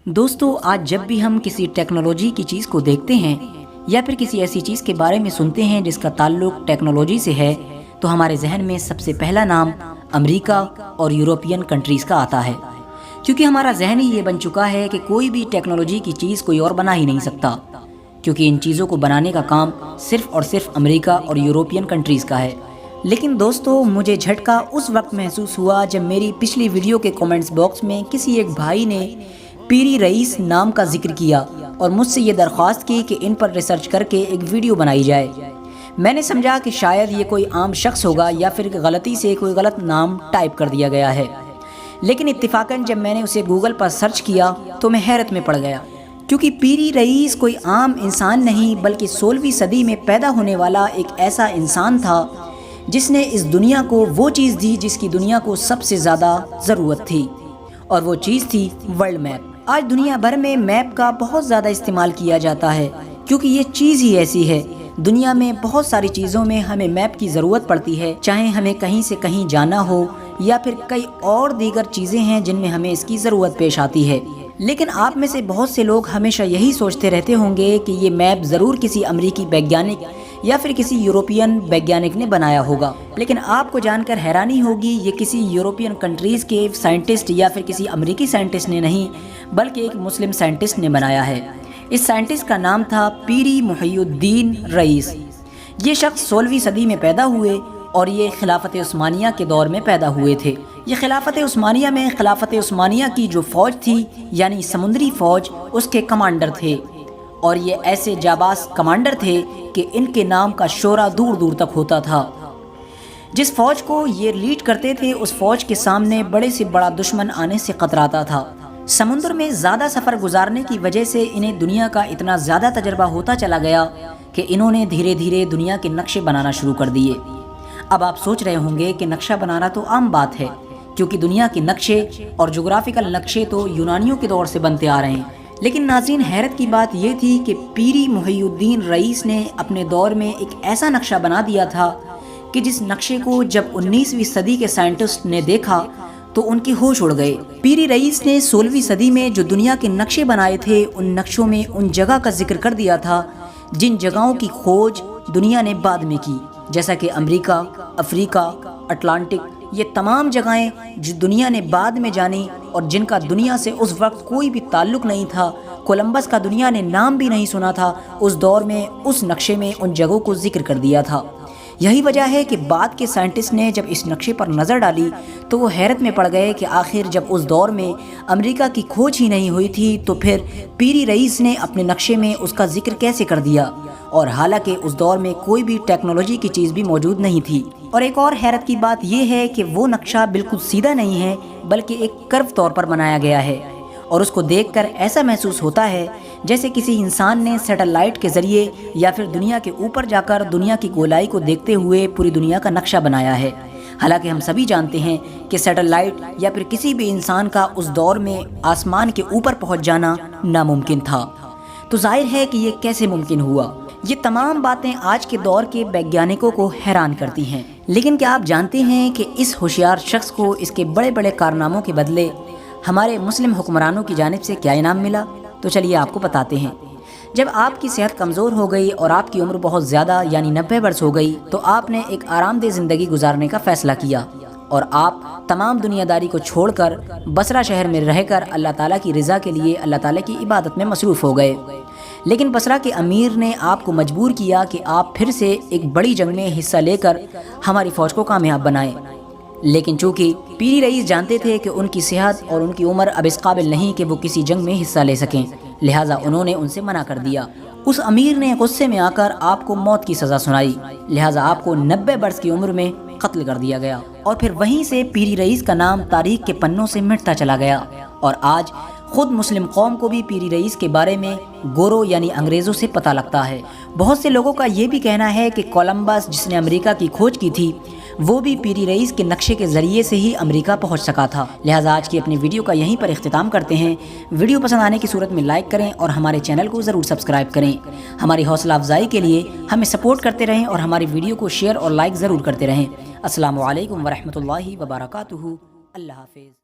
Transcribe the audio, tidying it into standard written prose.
دوستو آج جب بھی ہم کسی ٹیکنالوجی کی چیز کو دیکھتے ہیں یا پھر کسی ایسی چیز کے بارے میں سنتے ہیں جس کا تعلق ٹیکنالوجی سے ہے تو ہمارے ذہن میں سب سے پہلا نام امریکہ اور یورپین کنٹریز کا آتا ہے، کیونکہ ہمارا ذہن ہی یہ بن چکا ہے کہ کوئی بھی ٹیکنالوجی کی چیز کوئی اور بنا ہی نہیں سکتا، کیونکہ ان چیزوں کو بنانے کا کام صرف اور صرف امریکہ اور یورپین کنٹریز کا ہے۔ لیکن دوستو مجھے جھٹکا اس وقت محسوس ہوا جب میری پچھلی ویڈیو کے کومنٹس باکس میں کسی ایک بھائی نے پیری رئیس نام کا ذکر کیا اور مجھ سے یہ درخواست کی کہ ان پر ریسرچ کر کے ایک ویڈیو بنائی جائے۔ میں نے سمجھا کہ شاید یہ کوئی عام شخص ہوگا یا پھر غلطی سے کوئی غلط نام ٹائپ کر دیا گیا ہے، لیکن اتفاقاً جب میں نے اسے گوگل پر سرچ کیا تو میں حیرت میں پڑ گیا، کیونکہ پیری رئیس کوئی عام انسان نہیں بلکہ 16ویں صدی میں پیدا ہونے والا ایک ایسا انسان تھا جس نے اس دنیا کو وہ چیز دی جس کی دنیا کو سب سے زیادہ ضرورت تھی، اور وہ چیز تھی ورلڈ میپ۔ آج دنیا بھر میں میپ کا بہت زیادہ استعمال کیا جاتا ہے، کیونکہ یہ چیز ہی ایسی ہے۔ دنیا میں بہت ساری چیزوں میں ہمیں میپ کی ضرورت پڑتی ہے، چاہے ہمیں کہیں سے کہیں جانا ہو یا پھر کئی اور دیگر چیزیں ہیں جن میں ہمیں اس کی ضرورت پیش آتی ہے۔ لیکن آپ میں سے بہت سے لوگ ہمیشہ یہی سوچتے رہتے ہوں گے کہ یہ میپ ضرور کسی امریکی ویگیانک یا پھر کسی یورپین ویگیانک نے بنایا ہوگا، لیکن آپ کو جان کر حیرانی ہوگی یہ کسی یورپین کنٹریز کے سائنٹسٹ یا پھر کسی امریکی سائنٹسٹ نے نہیں بلکہ ایک مسلم سائنٹسٹ نے بنایا ہے۔ اس سائنٹسٹ کا نام تھا پیری محی الدین رئیس۔ یہ شخص 16ویں صدی میں پیدا ہوئے اور یہ خلافت عثمانیہ کے دور میں پیدا ہوئے تھے۔ یہ خلافت عثمانیہ میں خلافت عثمانیہ کی جو فوج تھی یعنی سمندری فوج، اس کے کمانڈر تھے، اور یہ ایسے جاباز کمانڈر تھے کہ ان کے نام کا شعرہ دور دور تک ہوتا تھا۔ جس فوج کو یہ لیڈ کرتے تھے اس فوج کے سامنے بڑے سے بڑا دشمن آنے سے قطراتا تھا۔ سمندر میں زیادہ سفر گزارنے کی وجہ سے انہیں دنیا کا اتنا زیادہ تجربہ ہوتا چلا گیا کہ انہوں نے دھیرے دھیرے دنیا کے نقشے بنانا شروع کر دیے۔ اب آپ سوچ رہے ہوں گے کہ نقشہ بنانا تو عام بات ہے، کیونکہ دنیا کے نقشے اور جغرافیکل نقشے تو یونانیوں کے دور سے بنتے آ رہے ہیں۔ لیکن ناظرین، حیرت کی بات یہ تھی کہ پیری محی الدین رئیس نے اپنے دور میں ایک ایسا نقشہ بنا دیا تھا کہ جس نقشے کو جب 19ویں صدی کے سائنٹسٹ نے دیکھا تو ان کے ہوش اڑ گئے۔ پیری رئیس نے 16ویں صدی میں جو دنیا کے نقشے بنائے تھے ان نقشوں میں ان جگہ کا ذکر کر دیا تھا جن جگہوں کی کھوج دنیا نے بعد میں کی، جیسا کہ امریکہ، افریقہ، اٹلانٹک، یہ تمام جگہیں جو دنیا نے بعد میں جانی اور جن کا دنیا سے اس وقت کوئی بھی تعلق نہیں تھا، کولمبس کا دنیا نے نام بھی نہیں سنا تھا، اس دور میں اس نقشے میں ان جگہوں کو ذکر کر دیا تھا۔ یہی وجہ ہے کہ بعد کے سائنٹسٹ نے جب اس نقشے پر نظر ڈالی تو وہ حیرت میں پڑ گئے کہ آخر جب اس دور میں امریکہ کی کھوج ہی نہیں ہوئی تھی تو پھر پیری رئیس نے اپنے نقشے میں اس کا ذکر کیسے کر دیا، اور حالانکہ اس دور میں کوئی بھی ٹیکنالوجی کی چیز بھی موجود نہیں تھی۔ اور ایک اور حیرت کی بات یہ ہے کہ وہ نقشہ بالکل سیدھا نہیں ہے بلکہ ایک کرو طور پر بنایا گیا ہے، اور اس کو دیکھ کر ایسا محسوس ہوتا ہے جیسے کسی انسان نے سیٹلائٹ کے ذریعے یا پھر دنیا کے اوپر جا کر دنیا کی گولائی کو دیکھتے ہوئے پوری دنیا کا نقشہ بنایا ہے۔ حالانکہ ہم سبھی جانتے ہیں کہ سیٹلائٹ یا پھر کسی بھی انسان کا اس دور میں آسمان کے اوپر پہنچ جانا ناممکن تھا، تو ظاہر ہے کہ یہ کیسے ممکن ہوا۔ یہ تمام باتیں آج کے دور کے ویگیانکوں کو حیران کرتی ہیں، لیکن کیا آپ جانتے ہیں کہ اس ہوشیار شخص کو اس کے بڑے بڑے کارناموں کے بدلے ہمارے مسلم حکمرانوں کی جانب سے کیا انعام ملا؟ تو چلیے آپ کو بتاتے ہیں۔ جب آپ کی صحت کمزور ہو گئی اور آپ کی عمر بہت زیادہ یعنی 90 برس ہو گئی تو آپ نے ایک آرام دہ زندگی گزارنے کا فیصلہ کیا، اور آپ تمام دنیا داری کو چھوڑ کر بصرہ شہر میں رہ کر اللہ تعالیٰ کی رضا کے لیے اللہ تعالیٰ کی عبادت میں مصروف ہو گئے۔ لیکن بصرہ کے امیر نے آپ کو مجبور کیا کہ آپ پھر سے ایک بڑی جنگ میں حصہ لے کر ہماری فوج کو کامیاب بنائیں، لیکن چونکہ پیری رئیس جانتے تھے کہ ان کی صحت اور ان کی عمر اب اس قابل نہیں کہ وہ کسی جنگ میں حصہ لے سکیں، لہٰذا انہوں نے ان سے منع کر دیا۔ اس امیر نے غصے میں آ کر آپ کو موت کی سزا سنائی، لہٰذا آپ کو 90 برس کی عمر میں قتل کر دیا گیا، اور پھر وہیں سے پیری رئیس کا نام تاریخ کے پنوں سے مٹتا چلا گیا۔ اور آج خود مسلم قوم کو بھی پیری رئیس کے بارے میں گورو یعنی انگریزوں سے پتہ لگتا ہے۔ بہت سے لوگوں کا یہ بھی کہنا ہے کہ کولمبس جس نے امریکہ کی کھوج کی تھی وہ بھی پیری رئیس کے نقشے کے ذریعے سے ہی امریکہ پہنچ سکا تھا۔ لہٰذا آج کی اپنی ویڈیو کا یہیں پر اختتام کرتے ہیں۔ ویڈیو پسند آنے کی صورت میں لائک کریں اور ہمارے چینل کو ضرور سبسکرائب کریں۔ ہماری حوصلہ افزائی کے لیے ہمیں سپورٹ کرتے رہیں اور ہماری ویڈیو کو شیئر اور لائک ضرور کرتے رہیں۔ السلام علیکم ورحمۃ اللہ وبرکاتہ۔ اللہ حافظ۔